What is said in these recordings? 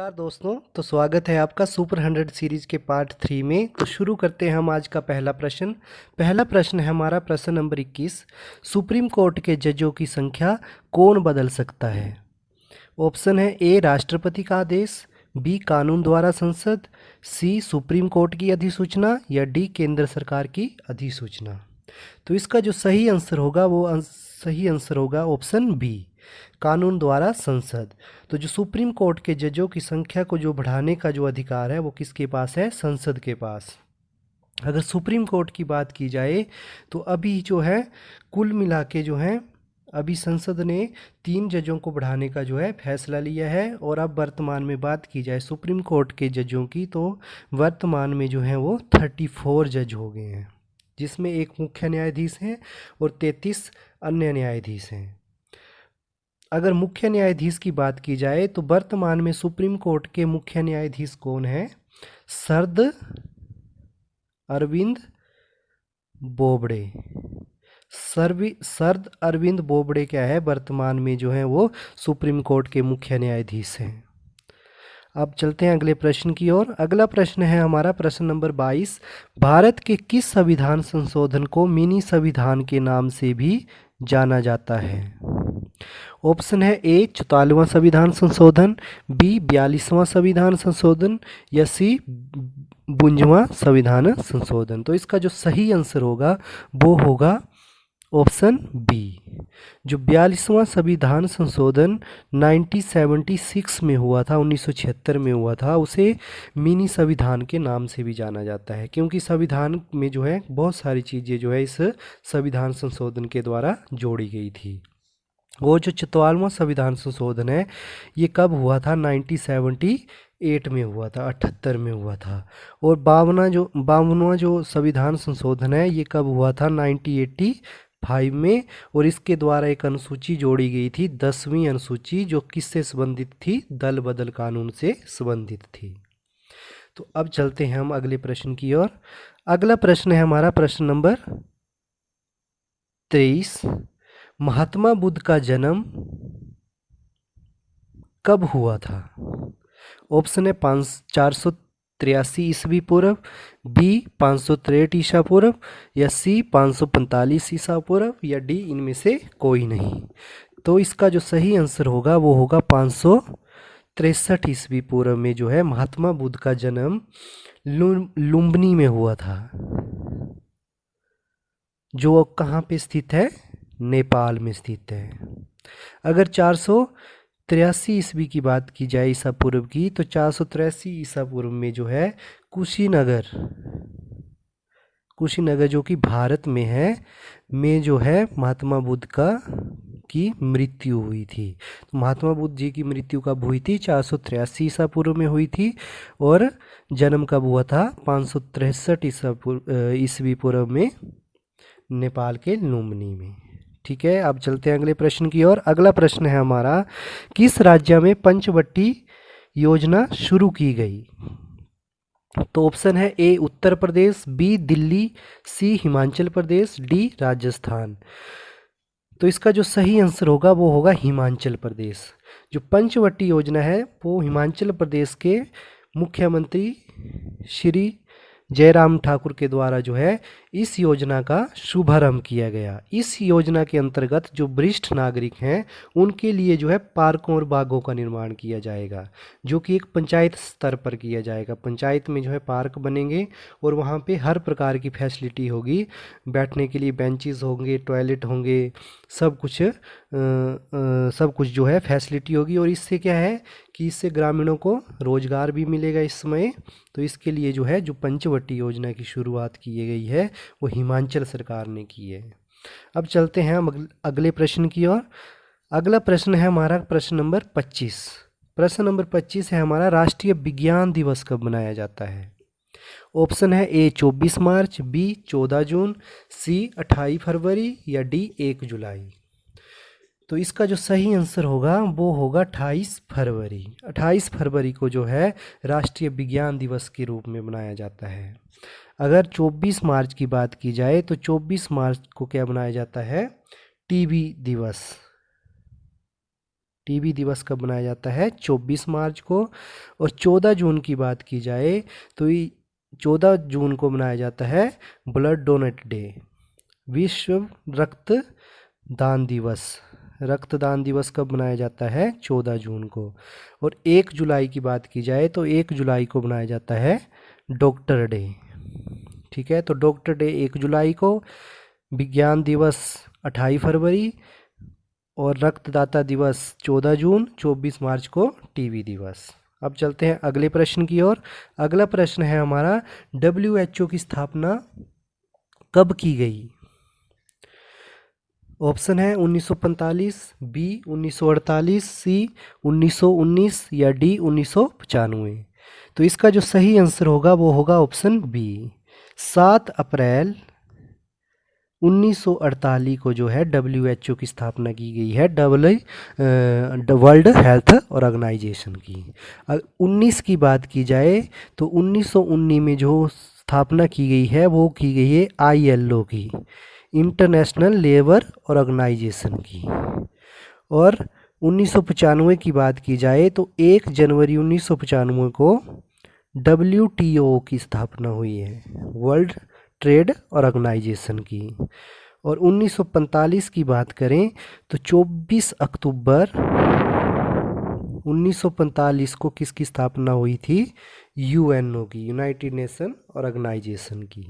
नमस्कार दोस्तों। तो स्वागत है आपका सुपर 100 सीरीज के पार्ट 3 में। तो शुरू करते हैं हम आज का पहला प्रश्न है हमारा प्रश्न नंबर 21। सुप्रीम कोर्ट के जजों की संख्या कौन बदल सकता है? ऑप्शन है ए राष्ट्रपति का आदेश, बी कानून द्वारा संसद, सी सुप्रीम कोर्ट की अधिसूचना या डी केंद्र सरकार की अधिसूचना। तो इसका जो सही आंसर होगा सही आंसर होगा ऑप्शन बी, कानून द्वारा संसद। तो जो सुप्रीम कोर्ट के जजों की संख्या को जो बढ़ाने का जो अधिकार है वो किसके पास है? संसद के पास। अगर सुप्रीम कोर्ट की बात की जाए तो अभी जो है कुल मिला के जो है अभी संसद ने 3 जजों को बढ़ाने का जो है फैसला लिया है। और अब वर्तमान में बात की जाए सुप्रीम कोर्ट के जजों की तो वर्तमान में जो है वो 34 जज हो गए हैं, जिसमें एक मुख्य न्यायाधीश हैं और 33 अन्य न्यायाधीश हैं। अगर मुख्य न्यायाधीश की बात की जाए तो वर्तमान में सुप्रीम कोर्ट के मुख्य न्यायाधीश कौन है? शरद अरविंद बोबड़े। शरद अरविंद बोबड़े क्या है वर्तमान में जो है वो सुप्रीम कोर्ट के मुख्य न्यायाधीश हैं। अब चलते हैं अगले प्रश्न की ओर। अगला प्रश्न है हमारा प्रश्न नंबर 22। भारत के किस संविधान संशोधन को मिनी संविधान के नाम से भी जाना जाता है? ऑप्शन है ए 44वां संविधान संशोधन, बी 42वां संविधान संशोधन या सी 52वां संविधान संशोधन। तो इसका जो सही आंसर होगा वो होगा ऑप्शन बी। जो 42वां संविधान संशोधन 1976 में हुआ था, 1976 में हुआ था, उसे मिनी संविधान के नाम से भी जाना जाता है, क्योंकि संविधान में जो है बहुत सारी चीज़ें जो है इस संविधान संशोधन के द्वारा जोड़ी गई थी। वो जो 44वां संविधान संशोधन है ये कब हुआ था? 1978 में हुआ था, 78 में हुआ था। और 52वां जो संविधान संशोधन है ये कब हुआ था? 1985 में। और इसके द्वारा एक अनुसूची जोड़ी गई थी, 10वीं अनुसूची, जो किससे संबंधित थी? दल बदल कानून से संबंधित थी। तो अब चलते हैं हम अगले प्रश्न की ओर। अगला प्रश्न है हमारा प्रश्न नंबर 23। महात्मा बुद्ध का जन्म कब हुआ था? ऑप्शन है 483 ईस्वी पूर्व, बी 563 ईसा पूर्व या सी 545 ईसा पूर्व या डी इनमें से कोई नहीं। तो इसका जो सही आंसर होगा वो होगा 563 ईस्वी पूर्व में जो है महात्मा बुद्ध का जन्म लुम्बिनी में हुआ था, जो कहाँ पे स्थित है? नेपाल में स्थित है। अगर 483 ईस्वी की बात की जाए ईसा पूर्व की, तो 483 ईसा पूर्व में जो है कुशीनगर जो कि भारत में है, में जो है महात्मा बुद्ध की मृत्यु हुई थी। तो महात्मा बुद्ध जी की मृत्यु कब हुई थी? 483 ईसा पूर्व में हुई थी। और जन्म कब हुआ था? 563 ईस्वी पूर्व में नेपाल के लुम्बिनी में। ठीक है, अब चलते हैं अगले प्रश्न की ओर। अगला प्रश्न है हमारा, किस राज्य में पंचवटी योजना शुरू की गई? तो ऑप्शन है ए उत्तर प्रदेश, बी दिल्ली, सी हिमाचल प्रदेश, डी राजस्थान। तो इसका जो सही आंसर होगा वो होगा हिमाचल प्रदेश। जो पंचवटी योजना है वो हिमाचल प्रदेश के मुख्यमंत्री श्री जयराम ठाकुर के द्वारा जो है इस योजना का शुभारंभ किया गया। इस योजना के अंतर्गत जो वरिष्ठ नागरिक हैं उनके लिए जो है पार्कों और बागों का निर्माण किया जाएगा, जो कि एक पंचायत स्तर पर किया जाएगा। पंचायत में जो है पार्क बनेंगे और वहाँ पे हर प्रकार की फैसिलिटी होगी, बैठने के लिए बेंचेस होंगे, टॉयलेट होंगे, सब कुछ जो है फैसिलिटी होगी। और इससे क्या है कि इससे ग्रामीणों को रोजगार भी मिलेगा इस समय। तो इसके लिए जो है जो पंचवटी योजना की शुरुआत की गई है वो हिमाचल सरकार ने की है। अब चलते हैं हम अगले प्रश्न की ओर। अगला प्रश्न है हमारा प्रश्न नंबर 25। प्रश्न नंबर 25 है हमारा, राष्ट्रीय विज्ञान दिवस कब मनाया जाता है? ऑप्शन है ए 24 मार्च, बी 14 जून, सी 28 फरवरी या डी 1 जुलाई। तो इसका जो सही आंसर होगा वो होगा 28 फरवरी। 28 फरवरी को जो है राष्ट्रीय विज्ञान दिवस के रूप में मनाया जाता है। अगर 24 मार्च की बात की जाए तो 24 मार्च को क्या मनाया जाता है? टीबी टीबी दिवस कब मनाया जाता है? 24 मार्च को। और 14 जून की बात की जाए तो 14 जून को मनाया जाता है ब्लड डोनेट डे, विश्व रक्तदान दिवस। रक्तदान दिवस कब मनाया जाता है? 14 जून को। और 1 जुलाई की बात की जाए तो 1 जुलाई को मनाया जाता है डॉक्टर डे। ठीक है, तो डॉक्टर डे 1 जुलाई को, विज्ञान दिवस 28 फरवरी और रक्तदाता दिवस 14 जून, 24 मार्च को टीबी दिवस। अब चलते हैं अगले प्रश्न की ओर। अगला प्रश्न है हमारा, WHO की स्थापना कब की गई? ऑप्शन है 1945, बी 1948, सी 1919 या डी 1995। तो इसका जो सही आंसर होगा वो होगा ऑप्शन बी, 7 अप्रैल 1948 को जो है WHO की स्थापना की गई है, वर्ल्ड हेल्थ ऑर्गेनाइजेशन की। 19 की बात की जाए तो 1919 में जो स्थापना की गई है वो की गई है ILO की, इंटरनेशनल लेबर ऑर्गेनाइजेशन की। और 1995 की बात की जाए तो 1 जनवरी 1995 को WTO की स्थापना हुई है, वर्ल्ड ट्रेड ऑर्गेनाइजेशन की। और 1945 की बात करें तो 24 अक्टूबर 1945 को किसकी स्थापना हुई थी? UNO की, यूनाइटेड नेशन ऑर्गेनाइजेशन की।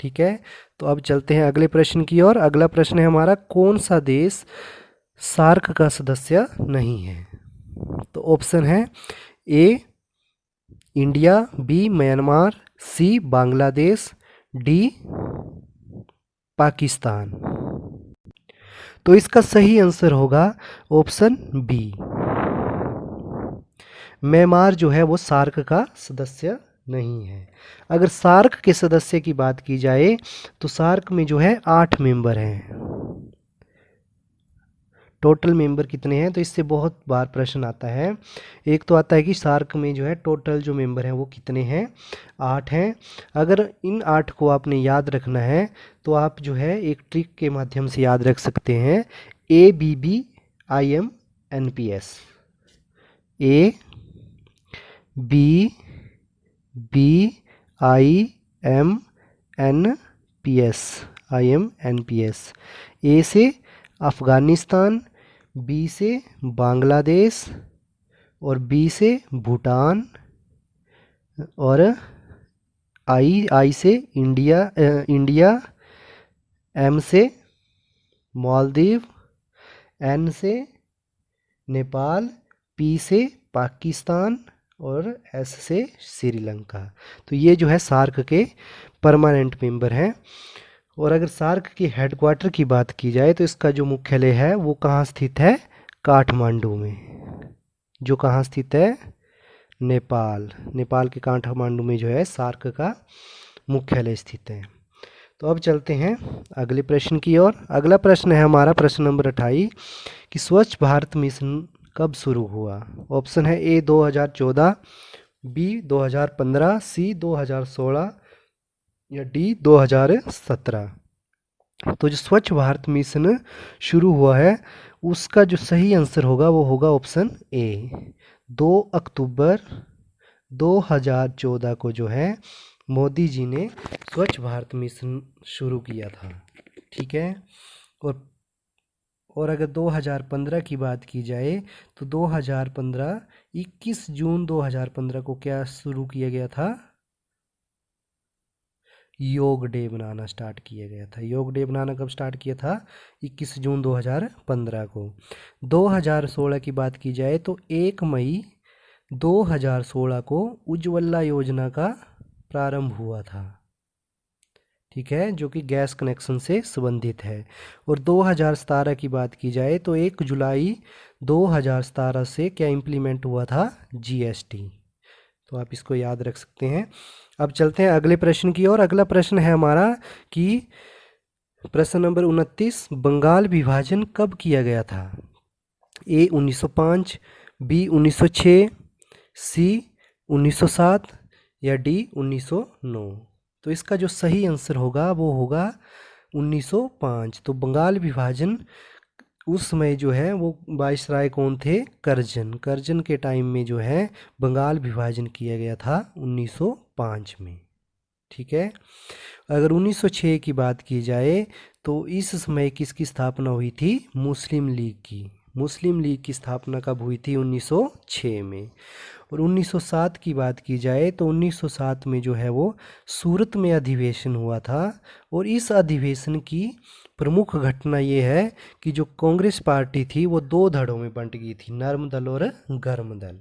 ठीक है, तो अब चलते हैं अगले प्रश्न की ओर। अगला प्रश्न है हमारा, कौन सा देश सार्क का सदस्य नहीं है? तो ऑप्शन है ए इंडिया, बी म्यांमार, सी बांग्लादेश, डी पाकिस्तान। तो इसका सही आंसर होगा ऑप्शन बी, म्यांमार जो है वो सार्क का सदस्य नहीं है। अगर सार्क के सदस्य की बात की जाए तो सार्क में जो है 8 मेंबर हैं। टोटल मेंबर कितने हैं? तो इससे बहुत बार प्रश्न आता है। एक तो आता है कि सार्क में जो है टोटल जो मेंबर हैं वो कितने हैं? 8 हैं। अगर इन 8 को आपने याद रखना है तो आप जो है एक ट्रिक के माध्यम से याद रख सकते हैं, ABBIMNPS, ABBIMNPS। ए से अफ़गानिस्तान, बी से बांग्लादेश और बी से भूटान और आई से इंडिया, एम से मालदीव, एन से नेपाल, पी से पाकिस्तान और एस से श्रीलंका। तो ये जो है सार्क के परमानेंट मेंबर हैं। और अगर सार्क के हेडक्वार्टर की बात की जाए तो इसका जो मुख्यालय है वो कहाँ स्थित है? काठमांडू में, जो कहाँ स्थित है? नेपाल के काठमांडू में जो है सार्क का मुख्यालय स्थित है। तो अब चलते हैं अगले प्रश्न की ओर। अगला प्रश्न है हमारा प्रश्न नंबर 28 कि स्वच्छ भारत मिशन कब शुरू हुआ? ऑप्शन है ए 2014, बी 2015, सी 2016 या डी 2017। तो जो स्वच्छ भारत मिशन शुरू हुआ है उसका जो सही आंसर होगा वो होगा ऑप्शन ए, 2 अक्टूबर 2014 को जो है मोदी जी ने स्वच्छ भारत मिशन शुरू किया था। ठीक है, और अगर 2015 की बात की जाए तो 2015 21 जून 2015 को क्या शुरू किया गया था? योग डे बनाना स्टार्ट किया गया था। योग डे बनाना कब स्टार्ट किया था? 21 जून 2015 को। 2016 की बात की जाए तो 1 मई 2016 को उज्ज्वला योजना का प्रारंभ हुआ था। ठीक है, जो कि गैस कनेक्शन से संबंधित है। और 2017 की बात की जाए तो 1 जुलाई 2017 से क्या इम्प्लीमेंट हुआ था? GST। तो आप इसको याद रख सकते हैं। अब चलते हैं अगले प्रश्न की ओर। अगला प्रश्न है हमारा कि प्रश्न नंबर 29, बंगाल विभाजन कब किया गया था? ए 1905, बी 1906, सी 1907 या डी 1909। तो इसका जो सही आंसर होगा वो होगा 1905। तो बंगाल विभाजन उस समय जो है वो वाइसराय कौन थे? करजन। करजन के टाइम में जो है बंगाल विभाजन किया गया था 1905 में। ठीक है। अगर 1906 की बात की जाए तो इस समय किसकी स्थापना हुई थी? मुस्लिम लीग की। मुस्लिम लीग की स्थापना कब हुई थी? 1906 में। और 1907 की बात की जाए तो 1907 में जो है वो सूरत में अधिवेशन हुआ था। और इस अधिवेशन की प्रमुख घटना ये है कि जो कांग्रेस पार्टी थी वो दो धड़ों में बंट गई थी, नर्म दल और गर्म दल।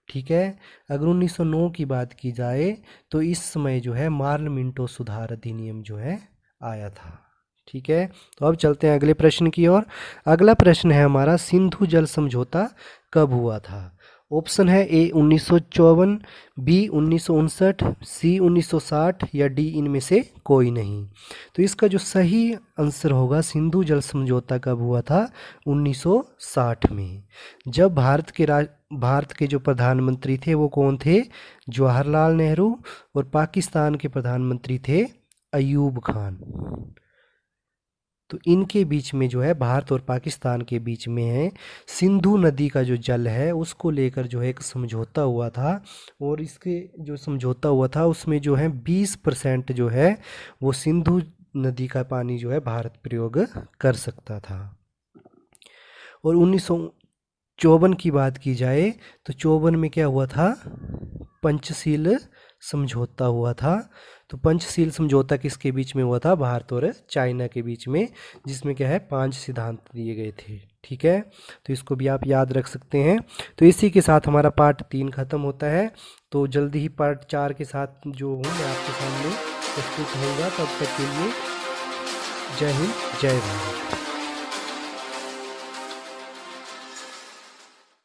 ठीक है। अगर 1909 की बात की जाए तो इस समय जो है मार्ल मिंटो सुधार अधिनियम जो है आया था। ठीक है। तो अब चलते हैं अगले प्रश्न की ओर। अगला प्रश्न है हमारा, सिंधु जल समझौता कब हुआ था? ऑप्शन है ए 1954, बी 1959, सी 1960 या डी इनमें से कोई नहीं। तो इसका जो सही आंसर होगा, सिंधु जल समझौता कब हुआ था? 1960 में। जब भारत के जो प्रधानमंत्री थे वो कौन थे? जवाहरलाल नेहरू। और पाकिस्तान के प्रधानमंत्री थे अयूब खान। तो इनके बीच में जो है, भारत और पाकिस्तान के बीच में है, सिंधु नदी का जो जल है उसको लेकर जो है एक समझौता हुआ था। और इसके जो समझौता हुआ था उसमें जो है 20% जो है वो सिंधु नदी का पानी जो है भारत प्रयोग कर सकता था। और 1954 की बात की जाए तो 54 में क्या हुआ था? पंचशील समझौता हुआ था। तो पंचशील समझौता किसके बीच में हुआ था? भारत और चाइना के बीच में, जिसमें क्या है 5 सिद्धांत दिए गए थे। ठीक है। तो इसको भी आप याद रख सकते हैं। तो इसी के साथ हमारा पार्ट 3 खत्म होता है। तो जल्दी ही पार्ट 4 के साथ जो हूँ मैं आपके सामने प्रस्तुत होऊंगा। तब तक के लिए जय हिंद, जय भारत।